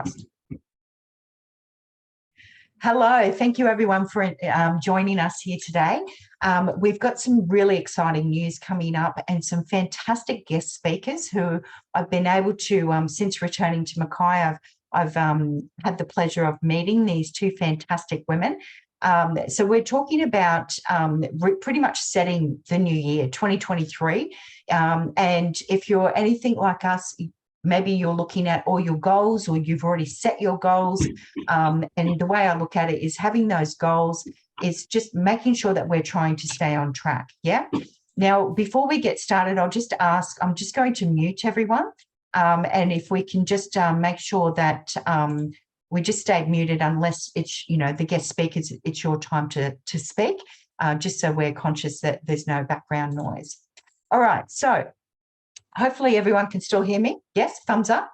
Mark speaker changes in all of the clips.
Speaker 1: podcast. Hello, thank you everyone for joining us here today. We've got some really exciting news coming up and some fantastic guest speakers who I've been able to, since returning to Mackay, I've had the pleasure of meeting these two fantastic women. So we're talking about pretty much setting the new year, 2023. And if you're anything like us, maybe you're looking at all your goals or you've already set your goals. And the way I look at it is having those goals is just making sure that we're trying to stay on track. Yeah. Now, before we get started, I'll just ask, I'm just going to mute everyone. And if we can just make sure that we just stay muted unless it's, the guest speakers, it's your time to speak, just so we're conscious that there's no background noise. All right. So hopefully everyone can still hear me. Yes, thumbs up.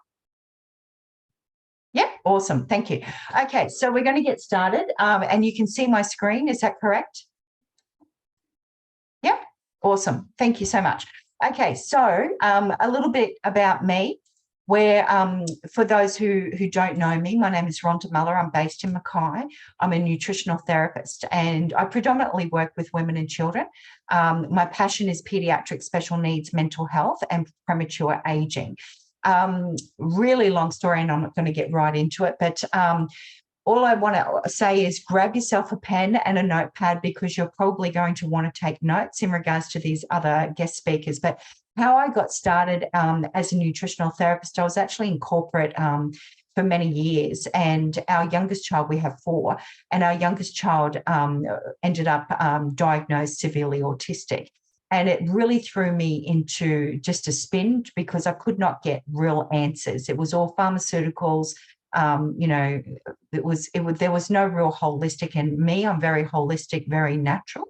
Speaker 1: Yeah, awesome. Thank you. Okay, so we're going to get started, and you can see my screen. Is that correct? Yeah, awesome. Thank you so much. Okay, so a little bit about me. Where for those who don't know me, my name is Rhonda Muller. I'm based in Mackay. I'm a nutritional therapist and I predominantly work with women and children. My passion is pediatric special needs, mental health and premature aging. Really long story and I'm not going to get right into it, but all I want to say is grab yourself a pen and a notepad because you're probably going to want to take notes in regards to these other guest speakers. But how I got started as a nutritional therapist, I was actually in corporate for many years, and our youngest child, we have 4, and our youngest child ended up diagnosed severely autistic. And it really threw me into just a spin because I could not get real answers. It was all pharmaceuticals. There was no real holistic, and me, I'm very holistic, very natural,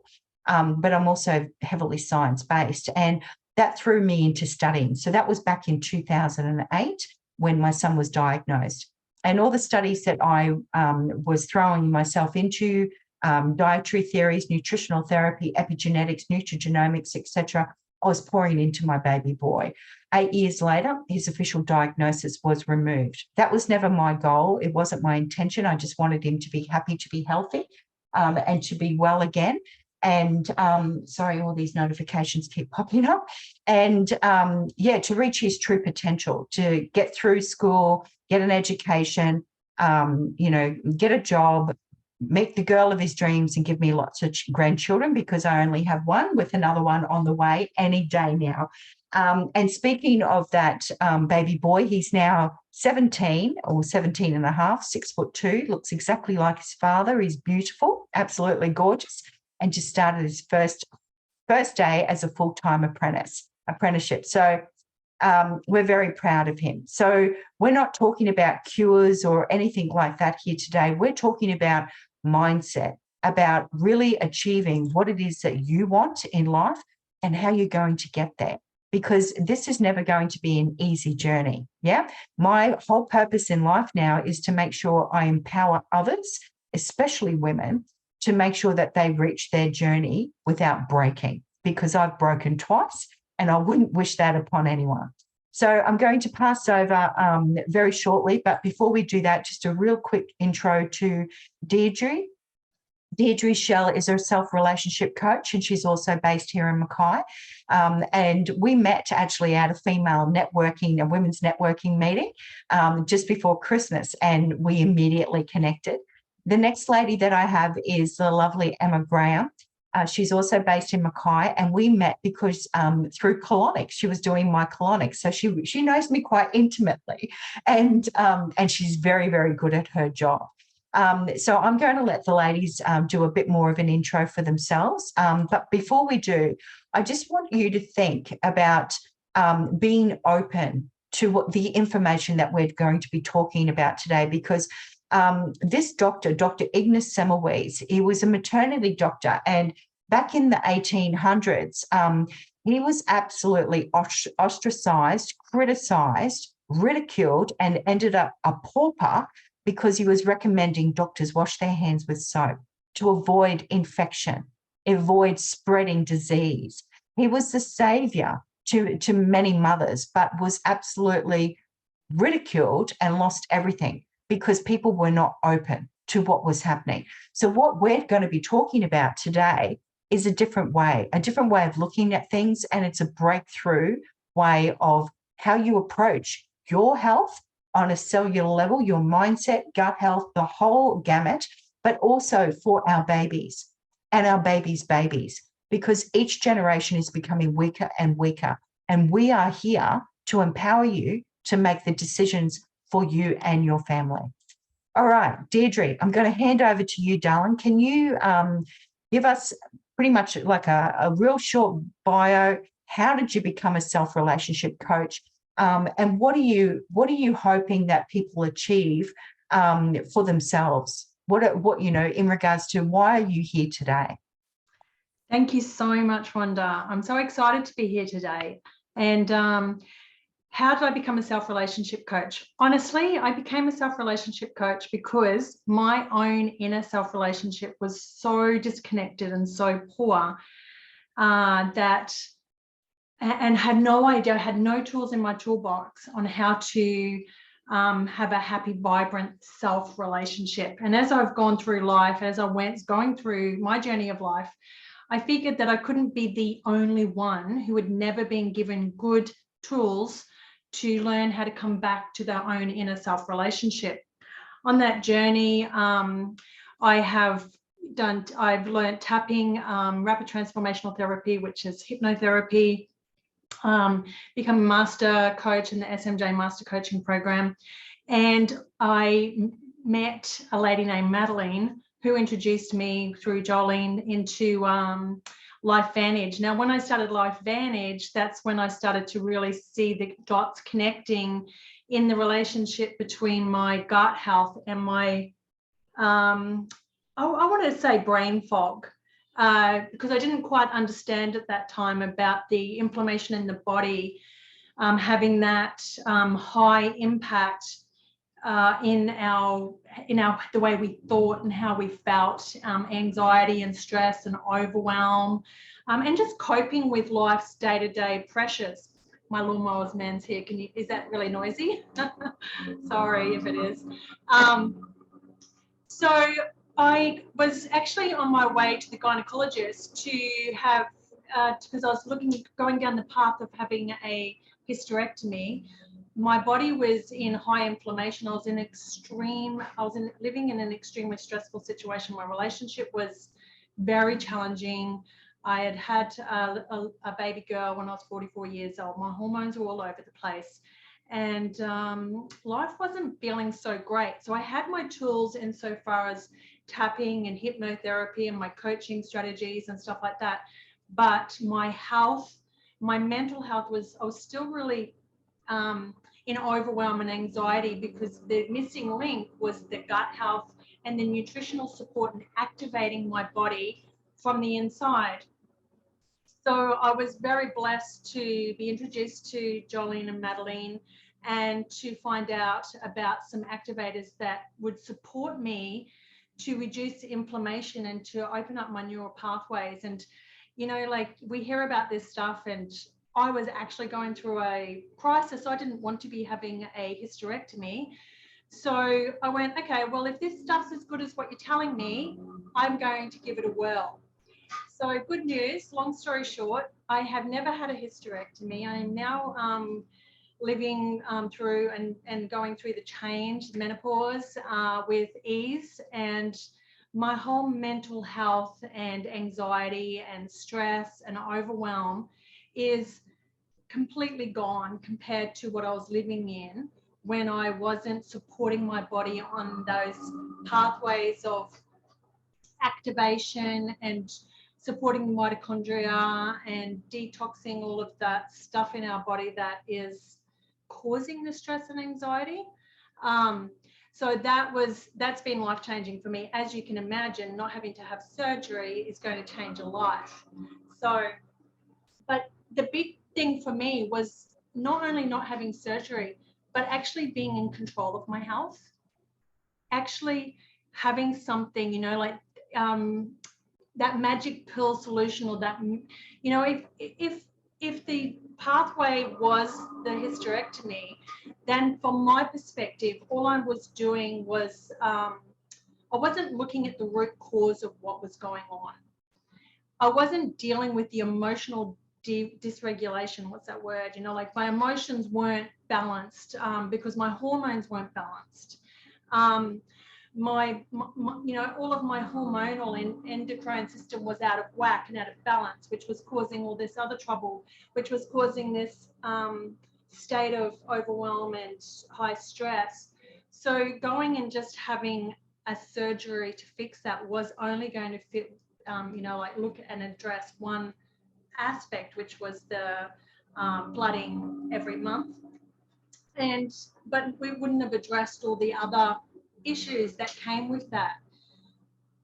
Speaker 1: but I'm also heavily science-based. And that threw me into studying. So that was back in 2008 when my son was diagnosed. And all the studies that I was throwing myself into, dietary theories, nutritional therapy, epigenetics, nutrigenomics, etc., I was pouring into my baby boy. 8 years later, his official diagnosis was removed. That was never my goal. It wasn't my intention. I just wanted him to be happy, to be healthy, and to be well again. And sorry, all these notifications keep popping up. And to reach his true potential, to get through school, get an education, get a job, meet the girl of his dreams and give me lots of grandchildren because I only have one, with another one on the way any day now. And speaking of that baby boy, he's now 17 or 17 and a half, 6'2", looks exactly like his father. He's beautiful, absolutely gorgeous, and just started his first day as a full-time apprenticeship. So we're very proud of him. So we're not talking about cures or anything like that here today. We're talking about mindset, about really achieving what it is that you want in life and how you're going to get there, because this is never going to be an easy journey. Yeah. My whole purpose in life now is to make sure I empower others, especially women, to make sure that they reach their journey without breaking, because I've broken twice and I wouldn't wish that upon anyone. So I'm going to pass over very shortly, but before we do that, just a real quick intro to Deidre. Deidre Schill is a self-relationship coach, and she's also based here in Mackay. And we met actually at a female networking, a women's networking meeting just before Christmas, and we immediately connected. The next lady that I have is the lovely Emma Graham. She's also based in Mackay, and we met because through colonics, she was doing my colonics. So she knows me quite intimately, and she's very, very good at her job. So I'm going to let the ladies do a bit more of an intro for themselves. But before we do, I just want you to think about being open to what the information that we're going to be talking about today, because this doctor, Dr. Ignace Semmelweis, he was a maternity doctor, and back in the 1800s, he was absolutely ostracized, criticized, ridiculed, and ended up a pauper because he was recommending doctors wash their hands with soap to avoid infection, avoid spreading disease. He was the savior to many mothers, but was absolutely ridiculed and lost everything. because people were not open to what was happening. So what we're going to be talking about today is a different way of looking at things, and it's a breakthrough way of how you approach your health on a cellular level, your mindset, gut health, the whole gamut, but also for our babies and our babies' babies, because each generation is becoming weaker and weaker. And we are here to empower you to make the decisions for you and your family. All right, Deidre, I'm going to hand over to you, darling. Can you give us pretty much like a real short bio? How did you become a self-relationship coach? And what are you hoping that people achieve for themselves? What in regards to why are you here today?
Speaker 2: Thank you so much, Rhonda. I'm so excited to be here today. And how did I become a self-relationship coach? Honestly, I became a self-relationship coach because my own inner self-relationship was so disconnected and so poor that had no idea, had no tools in my toolbox on how to have a happy, vibrant self-relationship. And as I've gone through life, as I going through my journey of life, I figured that I couldn't be the only one who had never been given good tools to learn how to come back to their own inner self-relationship. On that journey, I've learned tapping, rapid transformational therapy, which is hypnotherapy, become a master coach in the SMJ Master Coaching Program. And I met a lady named Madeline who introduced me through Jolene into Life Vantage. Now, when I started Life Vantage, that's when I started to really see the dots connecting in the relationship between my gut health and my, I want to say brain fog, because I didn't quite understand at that time about the inflammation in the body having that high impact in the way we thought and how we felt, anxiety and stress and overwhelm, and just coping with life's day-to-day pressures. My lawnmower's man's here. Is that really noisy? Sorry if it is. So I was actually on my way to the gynecologist to have, because I was going down the path of having a hysterectomy. My body was in high inflammation. I was living in an extremely stressful situation. My relationship was very challenging. I had a baby girl when I was 44 years old. My hormones were all over the place. And life wasn't feeling so great. So I had my tools insofar as tapping and hypnotherapy and my coaching strategies and stuff like that. But my health, my mental health I was still really in overwhelm and anxiety, because the missing link was the gut health and the nutritional support and activating my body from the inside. So I was very blessed to be introduced to Jolene and Madeline, and to find out about some activators that would support me to reduce inflammation and to open up my neural pathways. And, like we hear about this stuff, and I was actually going through a crisis. I didn't want to be having a hysterectomy. So I went, okay, well, if this stuff's as good as what you're telling me, I'm going to give it a whirl. So good news, long story short, I have never had a hysterectomy. I am now living through and going through the change, menopause with ease, and my whole mental health and anxiety and stress and overwhelm is completely gone compared to what I was living in when I wasn't supporting my body on those pathways of activation and supporting mitochondria and detoxing all of that stuff in our body that is causing the stress and anxiety. So that's been life-changing for me. As you can imagine, not having to have surgery is going to change a life. So, but the big thing for me was not only not having surgery, but actually being in control of my health, actually having something, like that magic pill solution, or that, if the pathway was the hysterectomy, then from my perspective, all I was doing was I wasn't looking at the root cause of what was going on. I wasn't dealing with the emotional dysregulation. What's that word? You know, like my emotions weren't balanced because my hormones weren't balanced. My you know, all of my hormonal and endocrine system was out of whack and out of balance, which was causing all this other trouble, which was causing this state of overwhelm and high stress. So going and just having a surgery to fix that was only going to fit, you know, like look and address one aspect, which was the blooding every month. But we wouldn't have addressed all the other issues that came with that.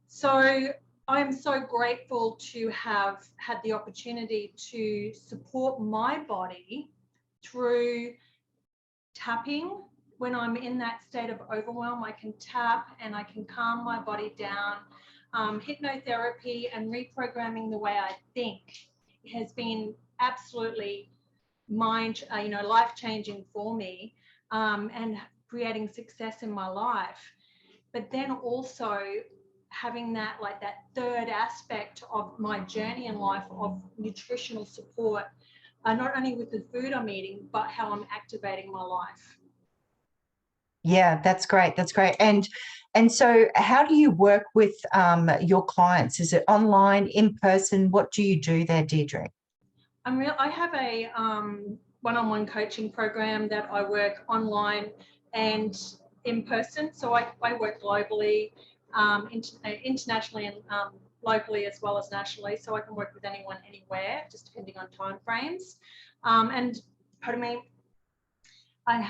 Speaker 2: So I'm so grateful to have had the opportunity to support my body through tapping. When I'm in that state of overwhelm, I can tap and I can calm my body down. Hypnotherapy and reprogramming the way I think has been absolutely you know, life-changing for me, and creating success in my life. But then also having that, like that third aspect of my journey in life of nutritional support, not only with the food I'm eating, but how I'm activating my life.
Speaker 1: Yeah, that's great. That's great. And so how do you work with your clients? Is it online, in person? What do you do there, Deidre?
Speaker 2: I have a one-on-one coaching program that I work online and in person. So I work globally, internationally, and locally as well as nationally. So I can work with anyone, anywhere, just depending on time frames. And pardon me, I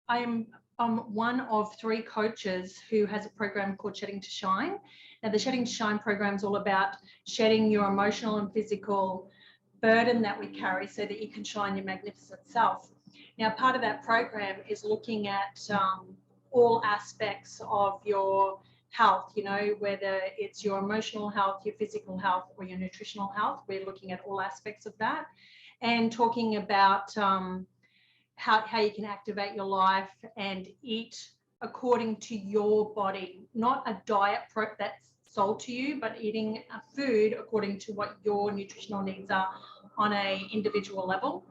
Speaker 2: am one of 3 coaches who has a program called Shedding to Shine. Now, the Shedding to Shine program is all about shedding your emotional and physical burden that we carry so that you can shine your magnificent self. Now, part of that program is looking at all aspects of your health, you know, whether it's your emotional health, your physical health, or your nutritional health. We're looking at all aspects of that and talking about how you can activate your life and eat according to your body, not a diet that's sold to you, but eating a food according to what your nutritional needs are on a individual level.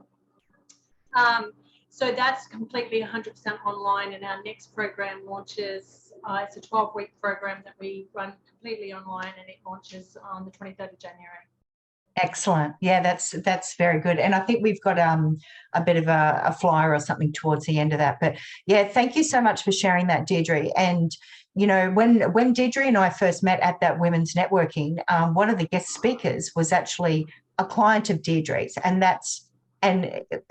Speaker 2: So that's completely 100% online, and our next program launches, it's a 12-week program that we run completely online, and it launches on the 23rd of January.
Speaker 1: Excellent. Yeah, that's very good. And I think we've got a bit of a flyer or something towards the end of that. But yeah, thank you so much for sharing that, Deidre. And you know, when Deidre and I first met at that women's networking, one of the guest speakers was actually a client of Deidre's, and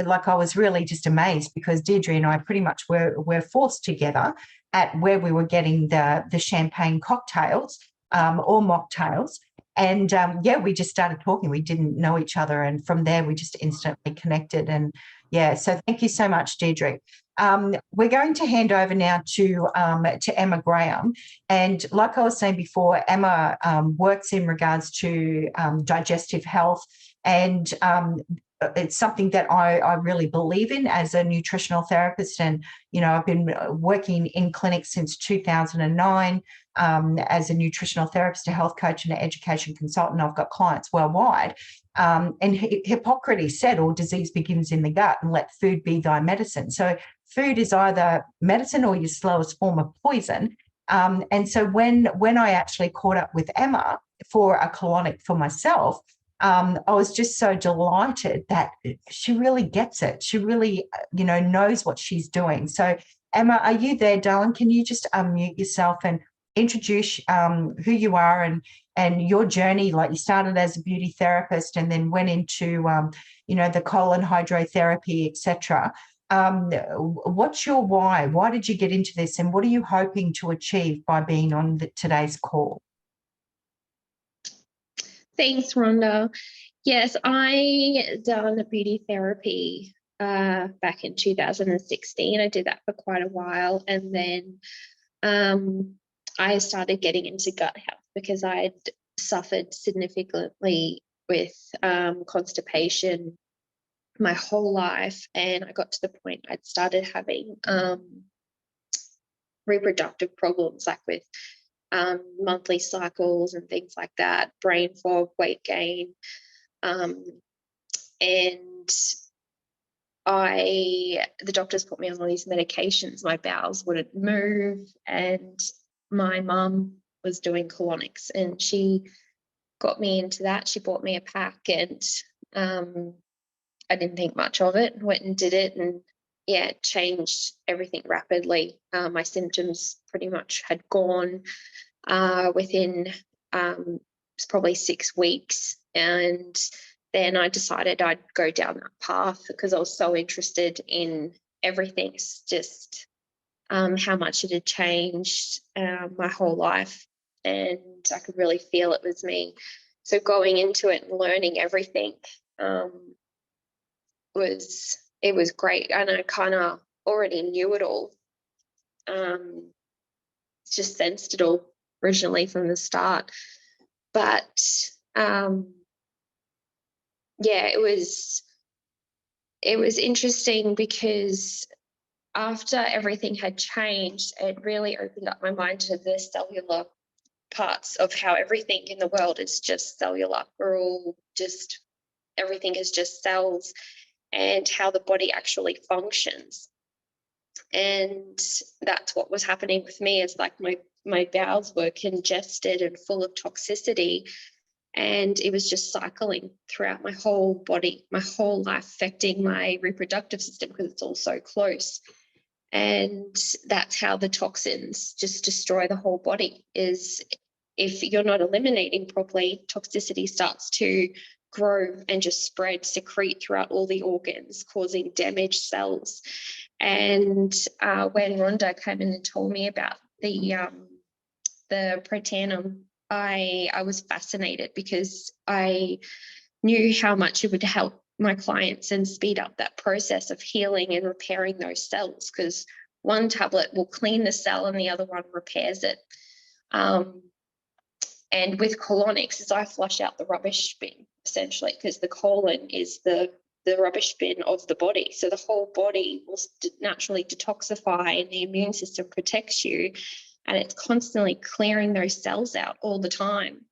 Speaker 1: like I was really just amazed because Deidre and I pretty much were forced together at where we were getting the champagne cocktails or mocktails. And yeah, we just started talking. We didn't know each other, and from there we just instantly connected. And yeah, so thank you so much, Deidre. We're going to hand over now to Emma Graham, and like I was saying before, Emma works in regards to digestive health, and it's something that I really believe in as a nutritional therapist. And you know, I've been working in clinics since 2009. As a nutritional therapist, a health coach, and an education consultant. I've got clients worldwide. And Hippocrates said, all disease begins in the gut, and let food be thy medicine. So food is either medicine or your slowest form of poison. And so when I actually caught up with Emma for a colonic for myself, I was just so delighted that she really gets it. She really, you know, knows what she's doing. So Emma, are you there, darling? Can you just unmute yourself and introduce who you are and your journey? Like, you started as a beauty therapist and then went into you know, the colon hydrotherapy, etc. What's your why? Why did you get into this, and what are you hoping to achieve by being on today's call?
Speaker 3: Thanks, Rhonda. Yes, I done beauty therapy back in 2016. I did that for quite a while, and then I started getting into gut health because I had suffered significantly with constipation my whole life, and I got to the point I'd started having reproductive problems, like with monthly cycles and things like that, brain fog, weight gain, and the doctors put me on all these medications. My bowels wouldn't move, and my mum was doing colonics, and she got me into that. She bought me a pack, and I didn't think much of it, went and did it, and yeah, it changed everything rapidly. My symptoms pretty much had gone within probably 6 weeks, and then I decided I'd go down that path because I was so interested in everything. It's just how much it had changed my whole life, and I could really feel it was me. So going into it and learning everything was great, and I kind of already knew it all. Just sensed it all originally from the start, but yeah, it was interesting because after everything had changed, it really opened up my mind to the cellular parts of how everything in the world is just cellular. We're all just, everything is just cells, and how the body actually functions. And that's what was happening with me, is like my bowels were congested and full of toxicity, and it was just cycling throughout my whole body, my whole life, affecting my reproductive system because it's all so close. And that's how the toxins just destroy the whole body, is if you're not eliminating properly, toxicity starts to grow and just spread, secrete throughout all the organs, causing damaged cells. And when Rhonda came in and told me about the protanum, I was fascinated because I knew how much it would help my clients and speed up that process of healing and repairing those cells, because one tablet will clean the cell and the other one repairs it. And with colonics, is I flush out the rubbish bin, essentially, because the colon is the rubbish bin of the body. So the whole body will naturally detoxify, and the immune system protects you, and it's constantly clearing those cells out all the time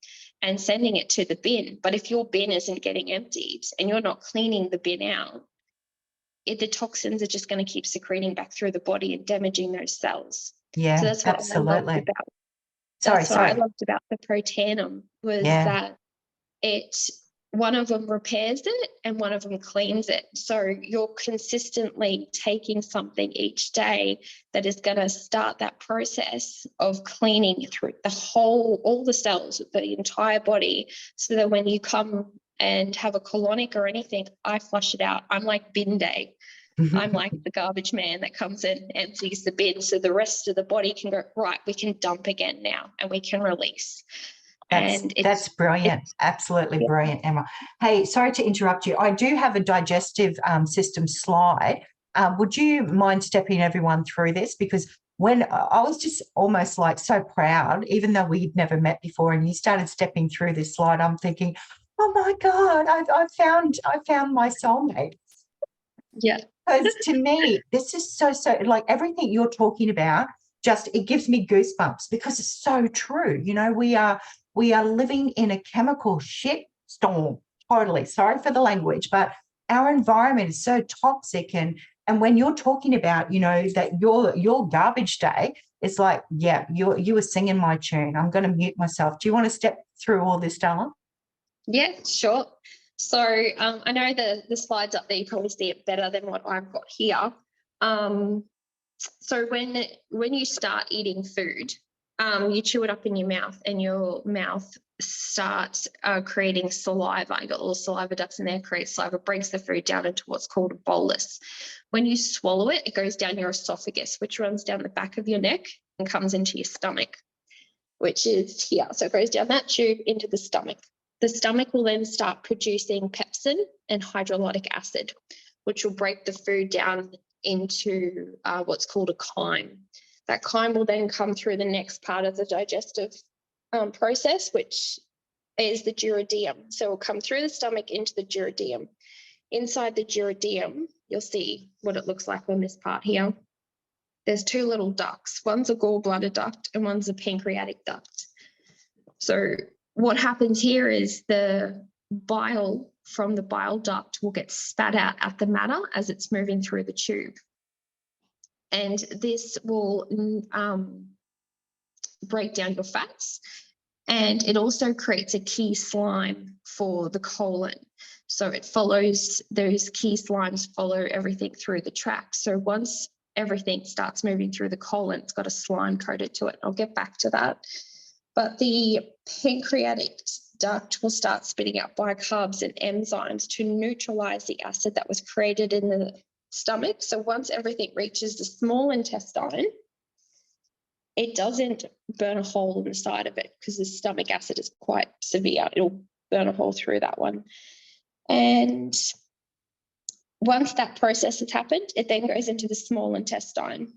Speaker 3: and sending it to the bin. But if your bin isn't getting emptied and you're not cleaning the bin out, the toxins are just going to keep secreting back through the body and damaging those cells.
Speaker 1: Yeah,
Speaker 3: so that's what
Speaker 1: absolutely.
Speaker 3: I loved about That's what I loved about the protanum, was that one of them repairs it and one of them cleans it. So you're consistently taking something each day that is going to start that process of cleaning through all the cells, the entire body, so that when you come and have a colonic or anything, I flush it out. I'm like bin day. I'm like the garbage man that comes in, empties the bin, so the rest of the body can go, right, we can dump again now and we can release.
Speaker 1: That's brilliant. Absolutely brilliant, Emma. Hey, sorry to interrupt you. I do have a digestive system slide. Would you mind stepping everyone through this? Because when I was just almost like so proud, even though we'd never met before, and you started stepping through this slide, I'm thinking, oh my God, I found my soulmate.
Speaker 3: Yeah.
Speaker 1: Because to me, this is so like everything you're talking about, just it gives me goosebumps because it's so true. You know, we are living in a chemical shit storm. Totally. Sorry for the language, but our environment is so toxic. And when you're talking about, you know, that your garbage day, it's like, yeah, you were singing my tune. I'm going to mute myself. Do you want to step through all this, darling?
Speaker 3: Yeah, sure. So I know the slides up there, you probably see it better than what I've got here. So when you start eating food, you chew it up in your mouth, and your mouth starts creating saliva. You got little saliva ducts in there, creates saliva, breaks the food down into what's called a bolus. When you swallow it, it goes down your esophagus, which runs down the back of your neck and comes into your stomach, which is here. So it goes down that tube into the stomach. The stomach will then start producing pepsin and hydrolytic acid, which will break the food down into what's called a chyme. That chyme will then come through the next part of the digestive process, which is the duodenum. So it will come through the stomach into the duodenum. inside the duodenum, you'll see what it looks like on this part here. There's two little ducts. One's a gallbladder duct and one's a pancreatic duct. So what happens here is the bile from the bile duct will get spat out at the matter as it's moving through the tube. And this will break down your fats. And it also creates a key slime for the colon. So it follows, those key slimes follow everything through the tract. So once everything starts moving through the colon, it's got a slime coated to it. I'll get back to that. But the pancreatic duct will start spitting out bicarbs and enzymes to neutralize the acid that was created in the stomach. So once everything reaches the small intestine, it doesn't burn a hole in the side of it because the stomach acid is quite severe. It'll burn a hole through that one. And once that process has happened, it then goes into the small intestine.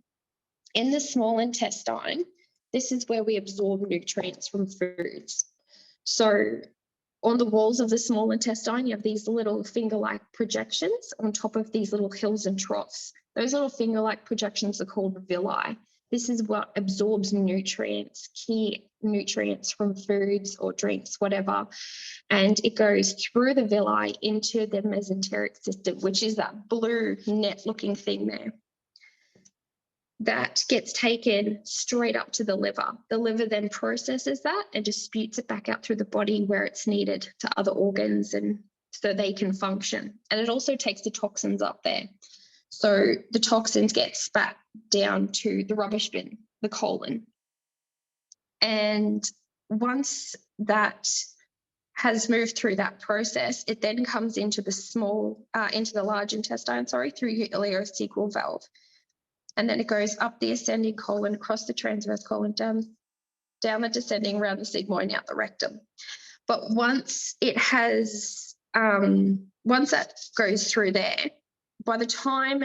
Speaker 3: In the small intestine, this is where we absorb nutrients from foods. So on the walls of the small intestine, you have these little finger-like projections on top of these little hills and troughs. Those little finger-like projections are called villi. This is what absorbs nutrients, key nutrients from foods or drinks, whatever. And it goes through the villi into the mesenteric system, which is that blue net-looking thing there. That gets taken straight up to the liver. The liver then processes that and distributes it back out through the body where it's needed to other organs and so they can function. And it also takes the toxins up there. So the toxins get spat down to the rubbish bin, the colon. And once that has moved through that process, it then comes into the large intestine, through your ileocecal valve. And then it goes up the ascending colon, across the transverse colon, down the descending, around the sigmoid, out the rectum. But once it has, once that goes through there, by the time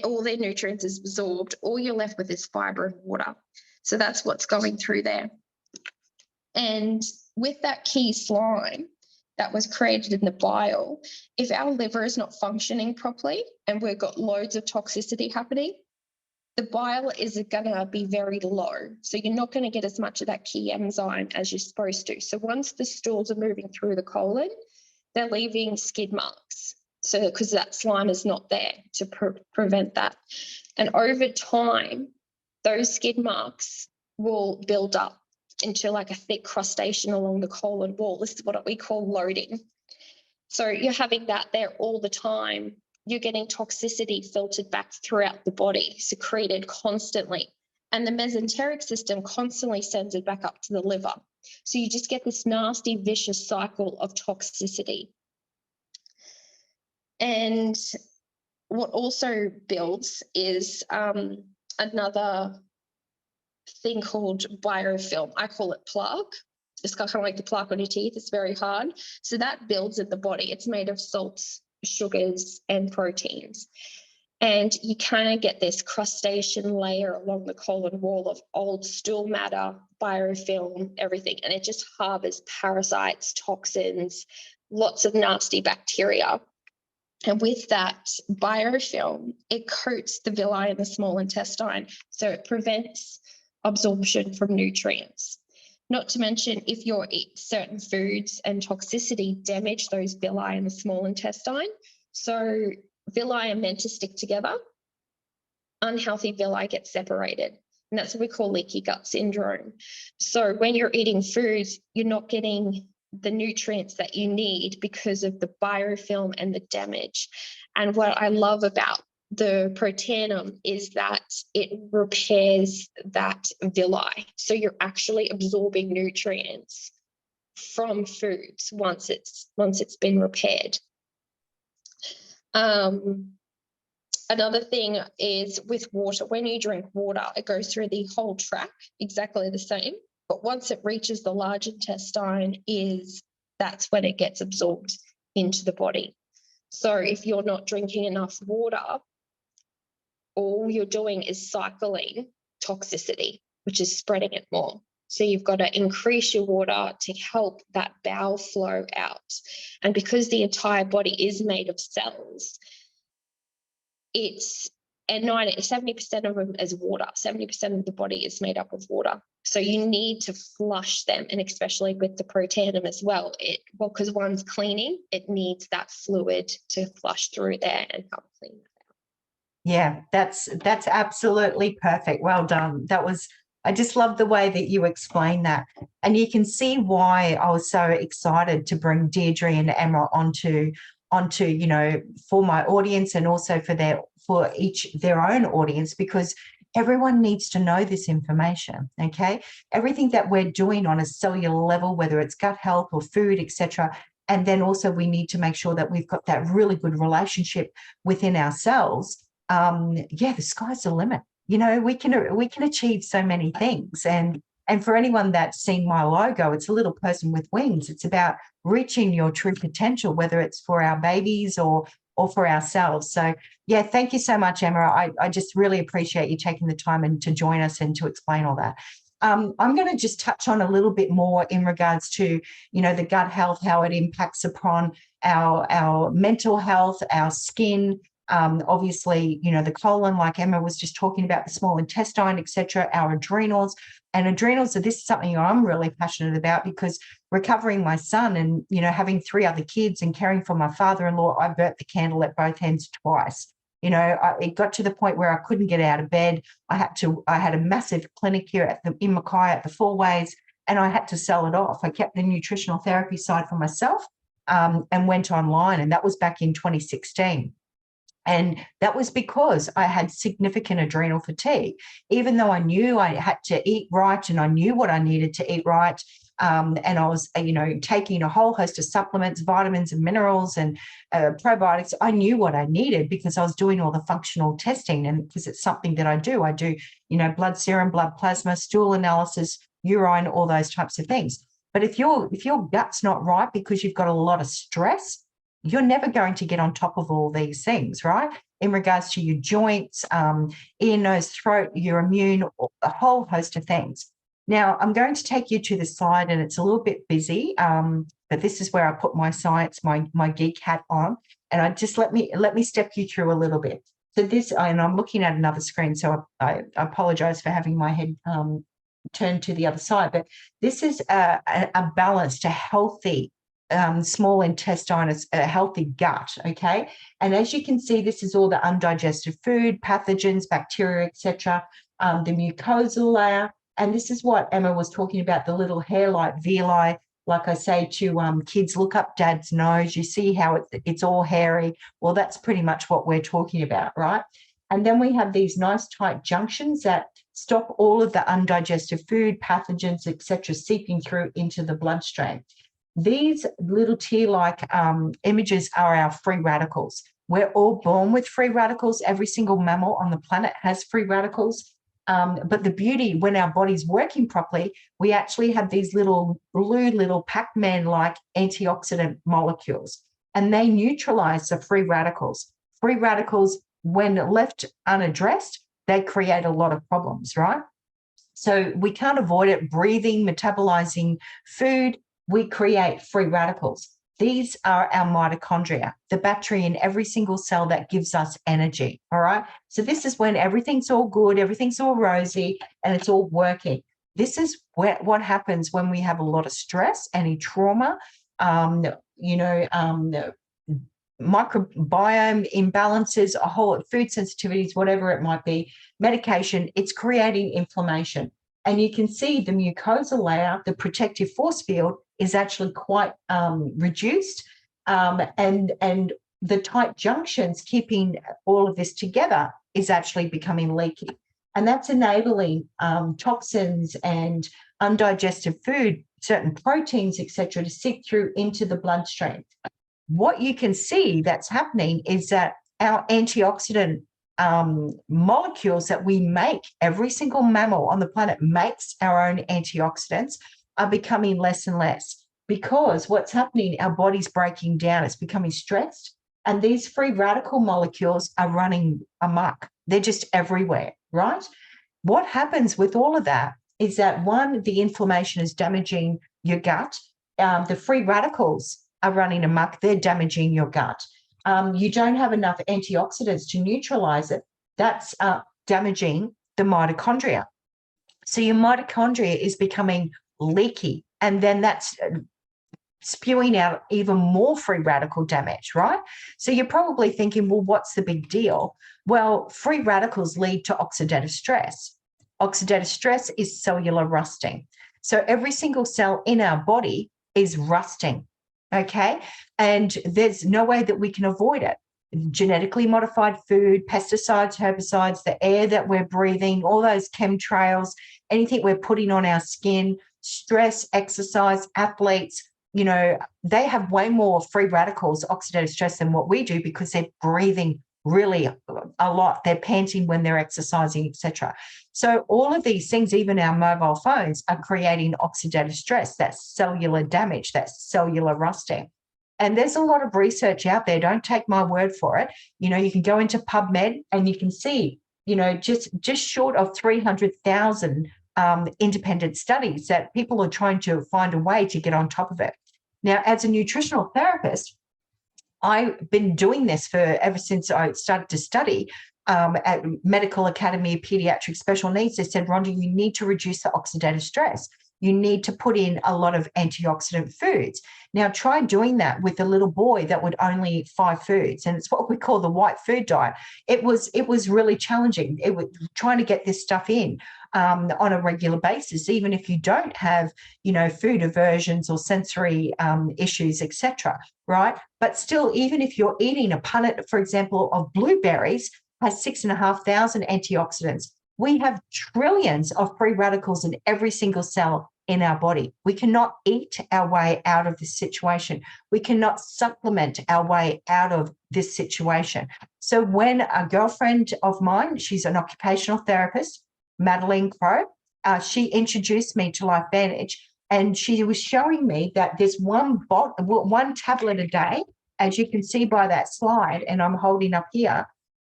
Speaker 3: all their nutrients is absorbed, all you're left with is fibre and water. So that's what's going through there. And with that key slime that was created in the bile, if our liver is not functioning properly and we've got loads of toxicity happening, the bile is going to be very low. So you're not going to get as much of that key enzyme as you're supposed to. So once the stools are moving through the colon, they're leaving skid marks. So because that slime is not there to prevent that. And over time, those skid marks will build up into like a thick crustation along the colon wall. This is what we call loading. So you're having that there all the time. You're getting toxicity filtered back throughout the body, secreted constantly. And the mesenteric system constantly sends it back up to the liver. So you just get this nasty, vicious cycle of toxicity. And what also builds is another thing called biofilm. I call it plaque. It's kind of like the plaque on your teeth. It's very hard. So that builds in the body. It's made of salts, sugars, and proteins. And you kind of get this crustacean layer along the colon wall of old stool matter, biofilm, everything. And it just harbors parasites, toxins, lots of nasty bacteria. And with that biofilm, it coats the villi in the small intestine, so it prevents absorption from nutrients. Not to mention, if you eat certain foods and toxicity damage those villi in the small intestine. So villi are meant to stick together. Unhealthy villi get separated. And that's what we call leaky gut syndrome. So when you're eating foods, you're not getting the nutrients that you need because of the biofilm and the damage. And what I love about the Protanum is that it repairs that villi. So you're actually absorbing nutrients from foods once it's been repaired. Another thing is with water. When you drink water, it goes through the whole tract exactly the same. But once it reaches the large intestine, that's when it gets absorbed into the body. So if you're not drinking enough water, all you're doing is cycling toxicity, which is spreading it more. So you've got to increase your water to help that bowel flow out. And because the entire body is made of cells, it's, and 70% of them is water. 70% of the body is made up of water. So you need to flush them, and especially with the protanum as well. Because one's cleaning, it needs that fluid to flush through there and help clean it out.
Speaker 1: Yeah, that's absolutely perfect. Well done. I just love the way that you explain that. And you can see why I was so excited to bring Deidre and Emma onto, you know, for my audience, and also for each their own audience, because everyone needs to know this information. Okay. Everything that we're doing on a cellular level, whether it's gut health or food, etc. And then also we need to make sure that we've got that really good relationship within ourselves. Yeah, the sky's the limit. You know, we can achieve so many things. And for anyone that's seen my logo, it's a little person with wings. It's about reaching your true potential, whether it's for our babies or for ourselves. So yeah, thank you so much, Emma. I just really appreciate you taking the time and to join us and to explain all that. I'm going to just touch on a little bit more in regards to, you know, the gut health, how it impacts upon our mental health, our skin, obviously, you know, the colon, like Emma was just talking about, the small intestine, etc., our adrenals. And adrenals, so this is something I'm really passionate about, because recovering my son and, you know, having 3 other kids and caring for my father-in-law, I burnt the candle at both ends twice. You know, it got to the point where I couldn't get out of bed. I had a massive clinic here in Mackay at the Four Ways, and I had to sell it off. I kept the nutritional therapy side for myself, and went online, and that was back in 2016. And that was because I had significant adrenal fatigue. Even though I knew I had to eat right and I knew what I needed to eat right, and I was, you know, taking a whole host of supplements, vitamins and minerals and probiotics, I knew what I needed because I was doing all the functional testing, and because it's something that I do, you know, blood serum, blood plasma, stool analysis, urine, all those types of things. But if your gut's not right because you've got a lot of stress, you're never going to get on top of all these things, right? In regards to your joints, ear, nose, throat, your immune, a whole host of things. Now, I'm going to take you to the slide, and it's a little bit busy, but this is where I put my science, my geek hat on, and I just let me step you through a little bit. So this, and I'm looking at another screen, so I apologize for having my head turned to the other side, but this is a balanced, a healthy small intestine, a healthy gut, okay? And as you can see, this is all the undigested food, pathogens, bacteria, etc., the mucosal layer. And this is what Emma was talking about, the little hair-like villi. Like I say to kids, look up dad's nose. You see how it's all hairy. Well, that's pretty much what we're talking about, right? And then we have these nice tight junctions that stop all of the undigested food, pathogens, etc., seeping through into the bloodstream. These little tear-like images are our free radicals. We're all born with free radicals. Every single mammal on the planet has free radicals. But the beauty, when our body's working properly, we actually have these little blue, little Pac-Man-like antioxidant molecules, and they neutralize the free radicals. Free radicals, when left unaddressed, they create a lot of problems, right? So we can't avoid it. Breathing, metabolizing food, we create free radicals. These are our mitochondria, the battery in every single cell that gives us energy, all right? So this is when everything's all good, everything's all rosy, and it's all working. This is what happens when we have a lot of stress, any trauma, microbiome imbalances, a whole food sensitivities, whatever it might be, medication, it's creating inflammation. And you can see the mucosal layer, the protective force field, is actually quite reduced, and the tight junctions keeping all of this together is actually becoming leaky. And that's enabling toxins and undigested food, certain proteins, etc., to seep through into the bloodstream. What you can see that's happening is that our antioxidant molecules that we make, every single mammal on the planet makes our own antioxidants, are becoming less and less, because what's happening, our body's breaking down, it's becoming stressed, and these free radical molecules are running amok. They're just everywhere, right? What happens with all of that is that, one, the inflammation is damaging your gut. The free radicals are running amok. They're damaging your gut. You don't have enough antioxidants to neutralize it. That's damaging the mitochondria. So your mitochondria is becoming leaky, and then that's spewing out even more free radical damage, right? So you're probably thinking, well, what's the big deal? Well, free radicals lead to oxidative stress. Oxidative stress is cellular rusting. So every single cell in our body is rusting, okay? And there's no way that we can avoid it. Genetically modified food, pesticides, herbicides, the air that we're breathing, all those chemtrails, anything we're putting on our skin, stress, exercise, athletes, you know, they have way more free radicals, oxidative stress, than what we do, because they're breathing really a lot. They're panting when they're exercising, etc. So all of these things, even our mobile phones, are creating oxidative stress, that cellular damage, that cellular rusting. And there's a lot of research out there. Don't take my word for it. You know, you can go into PubMed and you can see, you know, just short of 300,000 independent studies that people are trying to find a way to get on top of it. Now, as a nutritional therapist, I've been doing this for ever since I started to study at Medical Academy of Pediatric Special Needs. They said, Rhonda, you need to reduce the oxidative stress. You need to put in a lot of antioxidant foods. Now, try doing that with a little boy that would only eat 5 foods, and it's what we call the white food diet. It was really challenging. It was trying to get this stuff in on a regular basis, even if you don't have, you know, food aversions or sensory issues, etc. Right? But still, even if you're eating a punnet, for example, of blueberries, has 6,500 antioxidants. We have trillions of free radicals in every single cell in our body. We cannot eat our way out of this situation. We cannot supplement our way out of this situation. So when a girlfriend of mine, she's an occupational therapist, Madeline Crow, she introduced me to LifeVantage, and she was showing me that there's one tablet a day, as you can see by that slide, and I'm holding up here.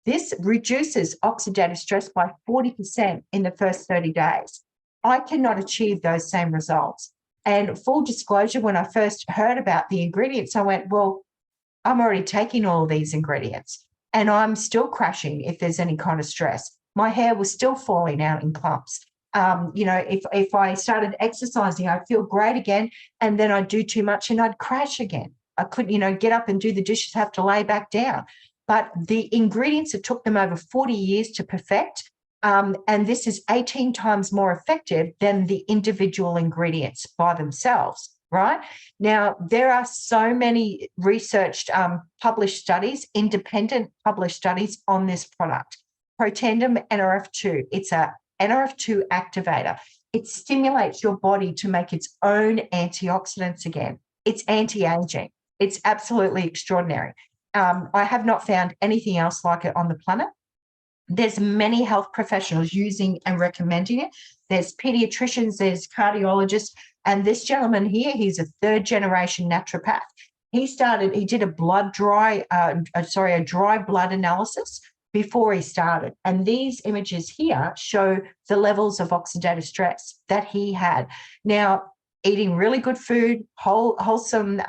Speaker 1: This reduces oxidative stress by 40% in the first 30 days. I cannot achieve those same results. And full disclosure, when I first heard about the ingredients, I went, well, I'm already taking all of these ingredients and I'm still crashing if there's any kind of stress. My hair was still falling out in clumps. You know, if I started exercising, I'd feel great again, and then I'd do too much and I'd crash again. I couldn't, you know, get up and do the dishes, have to lay back down. But the ingredients, it took them over 40 years to perfect. And this is 18 times more effective than the individual ingredients by themselves, right? Now, there are so many researched, published studies, independent published studies on this product. Protandim NRF2, it's a NRF2 activator. It stimulates your body to make its own antioxidants again. It's anti-aging. It's absolutely extraordinary. I have not found anything else like it on the planet. There's many health professionals using and recommending it. There's pediatricians, there's cardiologists, and this gentleman here, he's a 3rd-generation naturopath. He did a dry blood analysis before he started. And these images here show the levels of oxidative stress that he had. Now, eating really good food, wholesome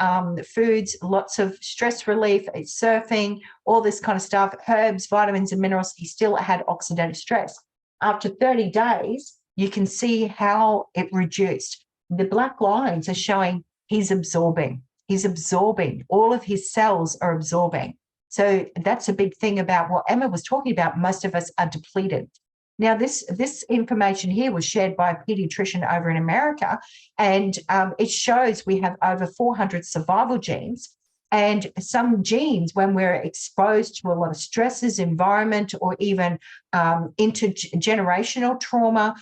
Speaker 1: foods, lots of stress relief, surfing, all this kind of stuff, herbs, vitamins and minerals, he still had oxidative stress. After 30 days, you can see how it reduced. The black lines are showing he's absorbing. He's absorbing. All of his cells are absorbing. So that's a big thing about what Emma was talking about. Most of us are depleted. Now, this information here was shared by a pediatrician over in America, and it shows we have over 400 survival genes. And some genes, when we're exposed to a lot of stresses, environment, or even intergenerational trauma,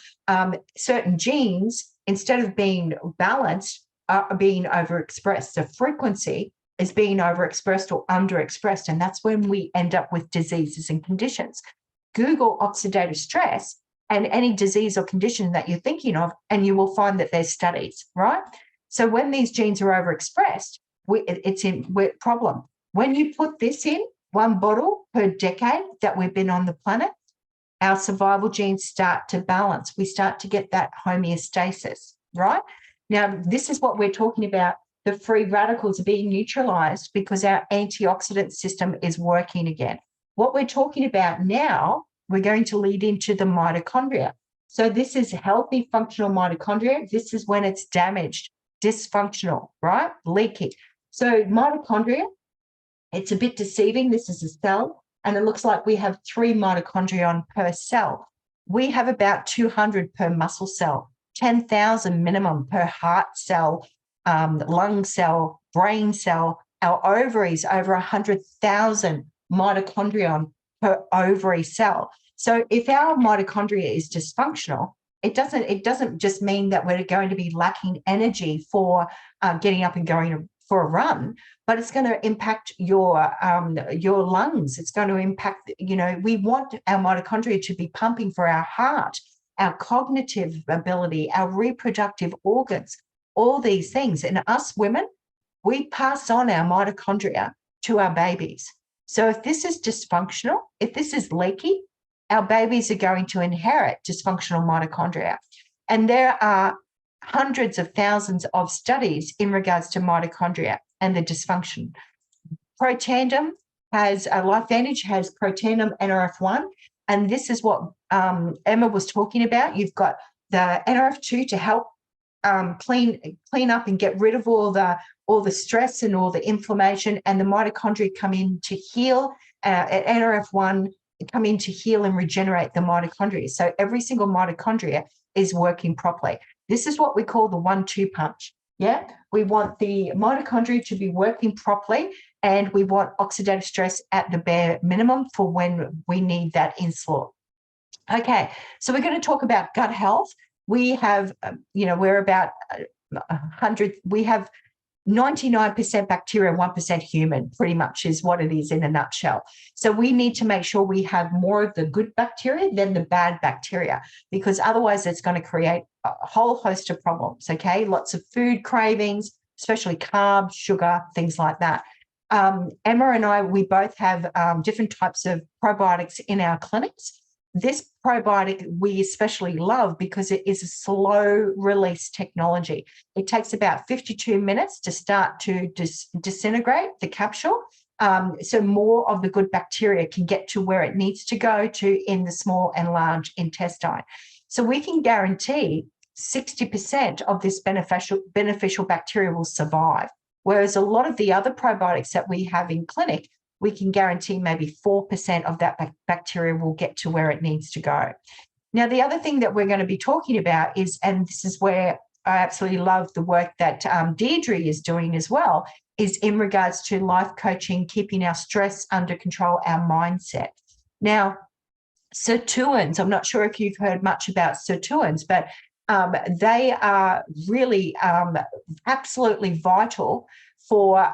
Speaker 1: certain genes, instead of being balanced, are being overexpressed. The frequency is being overexpressed or underexpressed, and that's when we end up with diseases and conditions. Google oxidative stress and any disease or condition that you're thinking of, and you will find that there's studies, right? So when these genes are overexpressed, it's a problem. When you put this in 1 bottle per decade that we've been on the planet, our survival genes start to balance. We start to get that homeostasis, right? Now, this is what we're talking about. The free radicals are being neutralized because our antioxidant system is working again. What we're talking about now, we're going to lead into the mitochondria. So this is healthy, functional mitochondria. This is when it's damaged, dysfunctional, right? Leaky. So mitochondria, it's a bit deceiving. This is a cell, and it looks like we have 3 mitochondria per cell. We have about 200 per muscle cell, 10,000 minimum per heart cell, lung cell, brain cell. Our ovaries, over 100,000 mitochondria per ovary cell. So if our mitochondria is dysfunctional, it doesn't just mean that we're going to be lacking energy for getting up and going for a run, but it's going to impact your lungs. It's going to impact, we want our mitochondria to be pumping for our heart, our cognitive ability, our reproductive organs, all these things. And us women, we pass on our mitochondria to our babies. So if this is dysfunctional, if this is leaky, our babies are going to inherit dysfunctional mitochondria. And there are hundreds of thousands of studies in regards to mitochondria and the dysfunction. Protandem has, LifeVantage has Protandem NRF1, and this is what Emma was talking about. You've got the NRF2 to help clean up and get rid of all the stress and all the inflammation, and the mitochondria come in to heal. At NRF1 come in to heal and regenerate the mitochondria. So every single mitochondria is working properly. This is what we call the 1-2 punch. Yeah, we want the mitochondria to be working properly, and we want oxidative stress at the bare minimum for when we need that insulin. Okay, so we're going to talk about gut health. We have, we're about 100, we have 99% bacteria, 1% human, pretty much is what it is in a nutshell. So we need to make sure we have more of the good bacteria than the bad bacteria, because otherwise it's going to create a whole host of problems, okay? Lots of food cravings, especially carbs, sugar, things like that. Emma and I, we both have different types of probiotics in our clinics. This probiotic we especially love because it is a slow release technology. It takes about 52 minutes to start to disintegrate the capsule. So more of the good bacteria can get to where it needs to go to in the small and large intestine. So we can guarantee 60% of this beneficial bacteria will survive. Whereas a lot of the other probiotics that we have in clinic, we can guarantee maybe 4% of that bacteria will get to where it needs to go. Now, the other thing that we're going to be talking about is, and this is where I absolutely love the work that Deidre is doing as well, is in regards to life coaching, keeping our stress under control, our mindset. Now, sirtuins, I'm not sure if you've heard much about sirtuins, but they are really absolutely vital for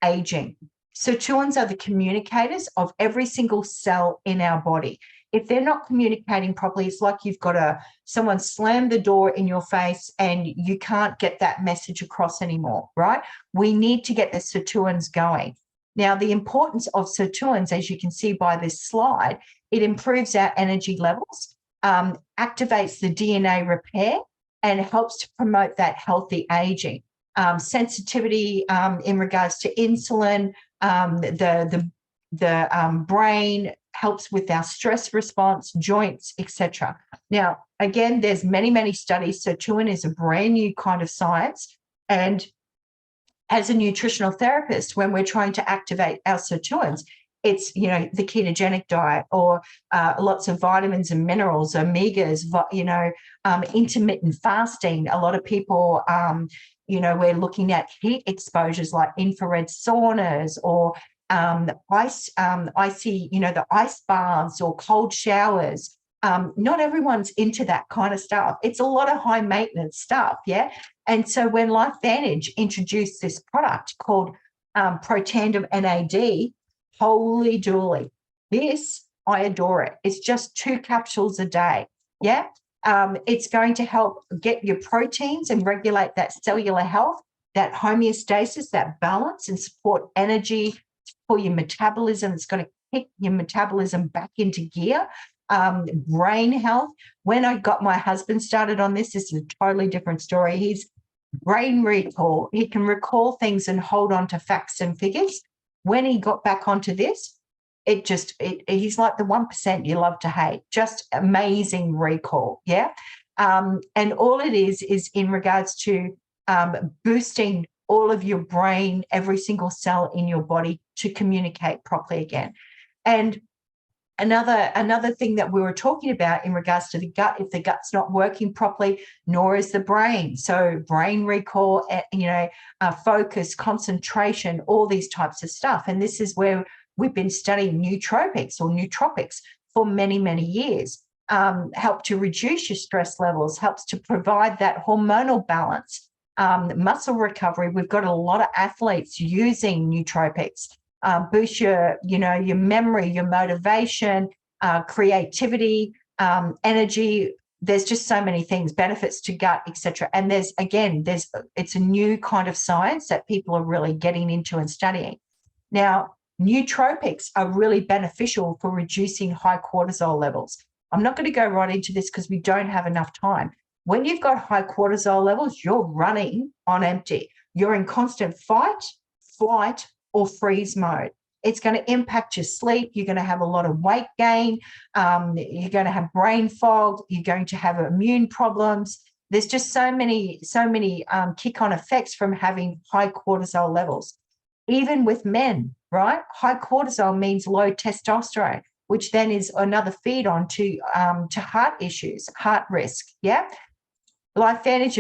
Speaker 1: aging. Sirtuins are the communicators of every single cell in our body. If they're not communicating properly, it's like you've got someone slam the door in your face and you can't get that message across anymore, right? We need to get the sirtuins going. Now, the importance of sirtuins, as you can see by this slide, it improves our energy levels, activates the DNA repair, and helps to promote that healthy aging. Sensitivity in regards to insulin, the brain helps with our stress response, joints, etc. Now, again, there's many studies. Sirtuin is a brand new kind of science, and as a nutritional therapist, when we're trying to activate our sirtuins, it's, the ketogenic diet, or lots of vitamins and minerals, omegas, intermittent fasting. A lot of people, we're looking at heat exposures like infrared saunas, or the ice baths or cold showers. Not everyone's into that kind of stuff. It's a lot of high maintenance stuff, yeah? And so when LifeVantage introduced this product called Protandem NAD, holy dooly, this, I adore it. It's just 2 capsules a day, yeah? It's going to help get your proteins and regulate that cellular health, that homeostasis, that balance, and support energy for your metabolism. It's going to kick your metabolism back into gear. brain health. When I got my husband started on this is a totally different story. He's brain recall. He can recall things and hold on to facts and figures. When he got back onto this, he's like the 1% you love to hate. Just amazing recall. Yeah. And all it is in regards to boosting all of your brain, every single cell in your body to communicate properly again. And another thing that we were talking about in regards to the gut, if the gut's not working properly, nor is the brain. So brain recall, focus, concentration, all these types of stuff. And this is where we've been studying nootropics or nootropics for many, many years. Help to reduce your stress levels, helps to provide that hormonal balance, muscle recovery. We've got a lot of athletes using nootropics. Boost your memory, your motivation, creativity, energy. There's just so many things, benefits to gut, etc. And it's a new kind of science that people are really getting into and studying. Now, nootropics are really beneficial for reducing high cortisol levels. I'm not going to go right into this because we don't have enough time. When you've got high cortisol levels, you're running on empty. You're in constant fight, flight, or freeze mode. It's going to impact your sleep. You're going to have a lot of weight gain. You're going to have brain fog. You're going to have immune problems. There's just so many kick-on effects from having high cortisol levels. Even with men, right? High cortisol means low testosterone, which then is another feed on to heart issues, heart risk. Yeah. LifeVantage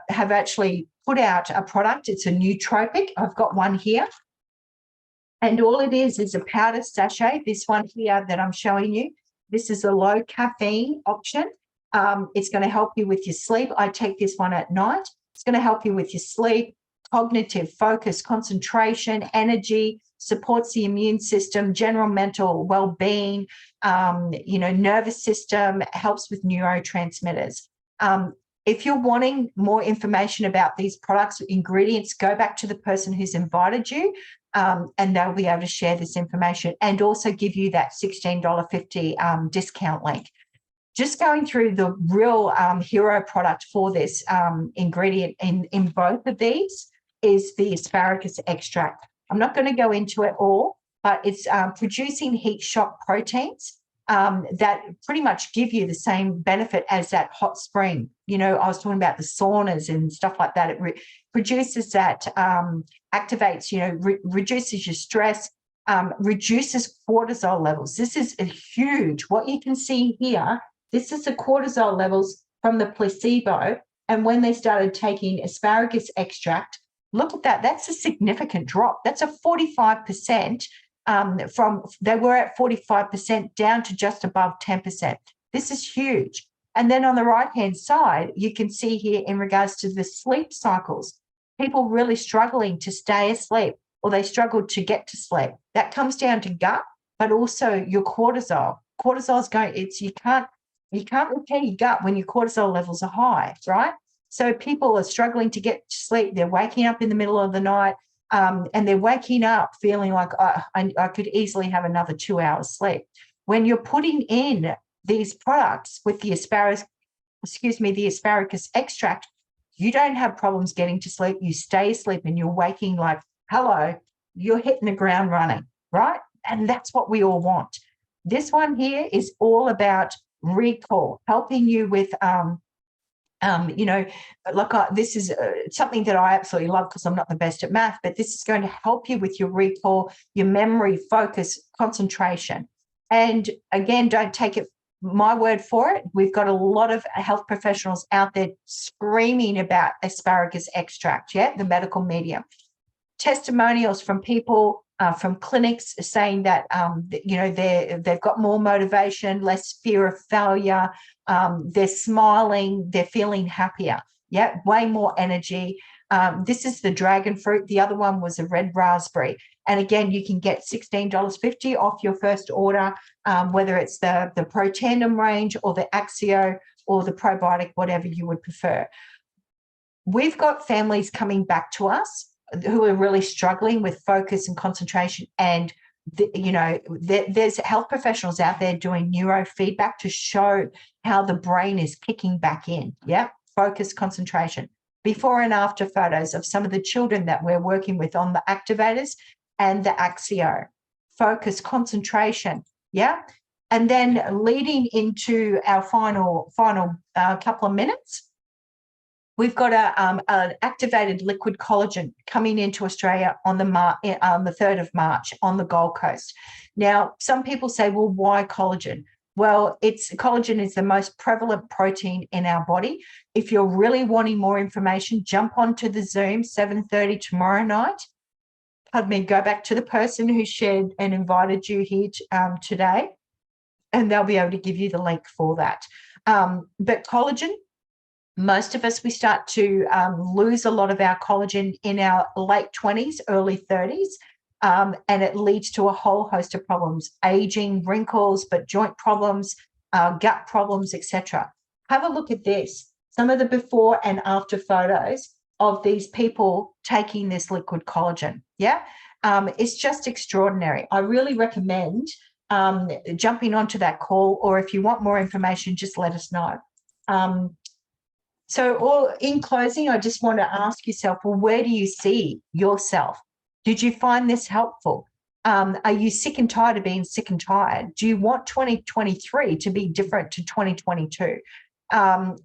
Speaker 1: have actually put out a product. It's a nootropic. I've got one here. And all it is a powder sachet. This one here that I'm showing you, this is a low caffeine option. It's going to help you with your sleep. I take this one at night. It's going to help you with your sleep, cognitive focus, concentration, energy, supports the immune system, general mental well-being, nervous system, helps with neurotransmitters. If you're wanting more information about these products, ingredients, go back to the person who's invited you, and they'll be able to share this information and also give you that $16.50 discount link. Just going through the real hero product for this ingredient in both of these is the asparagus extract. I'm not going to go into it all, but it's producing heat shock proteins that pretty much give you the same benefit as that hot spring. I was talking about the saunas and stuff like that. It produces that, activates, reduces your stress, reduces cortisol levels. This is a huge, what you can see here, this is the cortisol levels from the placebo. And when they started taking asparagus extract, look at that. That's a significant drop. That's a 45%. They were at 45% down to just above 10%. This is huge. And then on the right-hand side, you can see here in regards to the sleep cycles, people really struggling to stay asleep or they struggle to get to sleep. That comes down to gut, but also your cortisol. Cortisol is you can't repair your gut when your cortisol levels are high, right? So people are struggling to get to sleep. They're waking up in the middle of the night. And they're waking up feeling like I could easily have another 2 hours sleep. When you're putting in these products with the asparagus extract, you don't have problems getting to sleep. You stay asleep and you're waking like, hello, you're hitting the ground running, right? And that's what we all want. This one here is all about recall, helping you with this is something that I absolutely love because I'm not the best at math, but this is going to help you with your recall, your memory, focus, concentration. And again, don't take it my word for it. We've got a lot of health professionals out there screaming about asparagus extract, the medical medium. Testimonials from people from clinics saying that they've got more motivation, less fear of failure, they're smiling, they're feeling happier, way more energy. This is the dragon fruit. The other one was a red raspberry. And again, you can get $16.50 off your first order, whether it's the Pro Tandem range or the Axio or the probiotic, whatever you would prefer. We've got families coming back to us who are really struggling with focus and concentration and there's health professionals out there doing neurofeedback to show how the brain is kicking back in. Yeah, focus, concentration. Before and after photos of some of the children that we're working with on the activators and the Axio. Focus, concentration. Yeah. And then leading into our final couple of minutes, we've got an activated liquid collagen coming into Australia on the 3rd of March on the Gold Coast. Now, some people say, well, why collagen? Well, collagen is the most prevalent protein in our body. If you're really wanting more information, jump onto the Zoom 7:30 tomorrow night. Pardon me, go back to the person who shared and invited you here today, and they'll be able to give you the link for that. But collagen, most of us, we start to lose a lot of our collagen in our late 20s, early 30s, and it leads to a whole host of problems, aging, wrinkles, but joint problems, gut problems, etc. Have a look at this, some of the before and after photos of these people taking this liquid collagen. Yeah, it's just extraordinary. I really recommend jumping onto that call, or if you want more information, just let us know. So in closing, I just want to ask yourself, well, where do you see yourself? Did you find this helpful? Are you sick and tired of being sick and tired? Do you want 2023 to be different to 2022?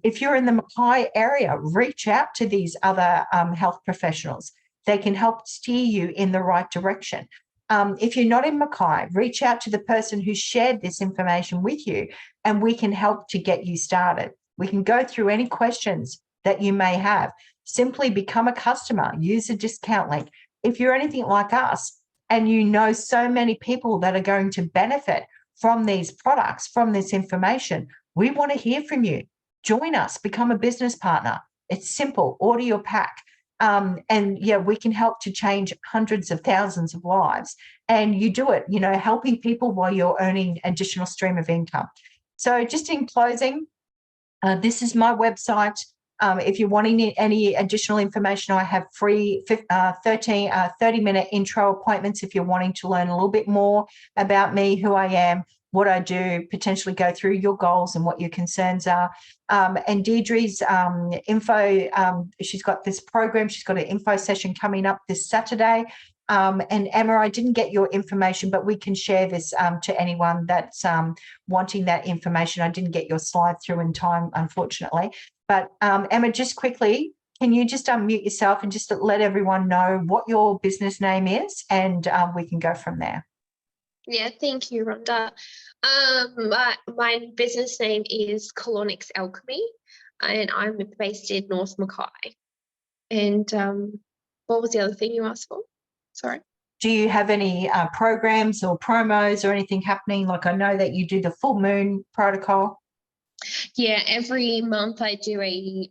Speaker 1: If you're in the Mackay area, reach out to these other health professionals. They can help steer you in the right direction. If you're not in Mackay, reach out to the person who shared this information with you, and we can help to get you started. We can go through any questions that you may have. Simply become a customer, use a discount link. If you're anything like us and you know so many people that are going to benefit from these products, from this information, we want to hear from you. Join us, become a business partner. It's simple, order your pack. And yeah, we can help to change hundreds of thousands of lives. And you do it, helping people while you're earning additional stream of income. So just in closing, this is my website. If you're wanting any additional information, I have free 30-minute intro appointments if you're wanting to learn a little bit more about me, who I am, what I do, potentially go through your goals and what your concerns are. And Deidre's info, she's got this program, she's got an info session coming up this Saturday. And Emma, I didn't get your information, but we can share this to anyone that's wanting that information. I didn't get your slide through in time, unfortunately. But Emma, just quickly, can you just unmute yourself and just let everyone know what your business name is, and we can go from there.
Speaker 3: Yeah, thank you, Rhonda. My business name is Colonics Alchemy, and I'm based in North Mackay. And what was the other thing you asked for? Sorry.
Speaker 1: Do you have any programs or promos or anything happening? Like, I know that you do the full moon protocol.
Speaker 3: Yeah, every month I do a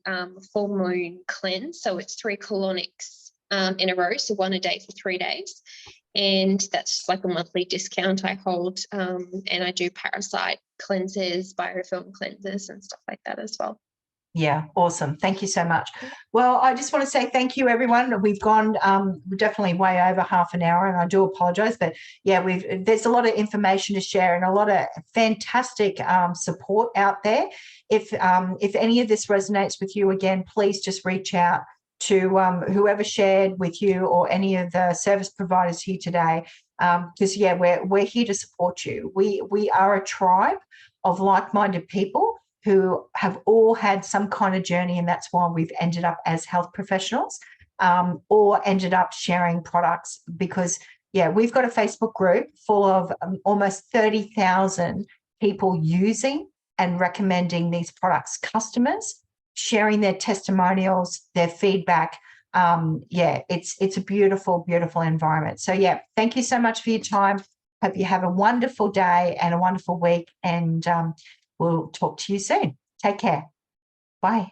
Speaker 3: full moon cleanse. So it's 3 colonics in a row, so 1 a day for 3 days. And that's like a monthly discount I hold. And I do parasite cleanses, biofilm cleanses and stuff like that as well.
Speaker 1: Yeah, awesome. Thank you so much. Well, I just want to say thank you, everyone. We've gone definitely way over half an hour, and I do apologise. But yeah, there's a lot of information to share and a lot of fantastic support out there. If any of this resonates with you, again, please just reach out to whoever shared with you or any of the service providers here today. Because yeah, we're here to support you. We are a tribe of like-minded people who have all had some kind of journey, and that's why we've ended up as health professionals or ended up sharing products. Because, yeah, we've got a Facebook group full of almost 30,000 people using and recommending these products, customers sharing their testimonials, their feedback. Yeah, it's a beautiful, beautiful environment. So, yeah, thank you so much for your time. Hope you have a wonderful day and a wonderful week, and we'll talk to you soon. Take care. Bye.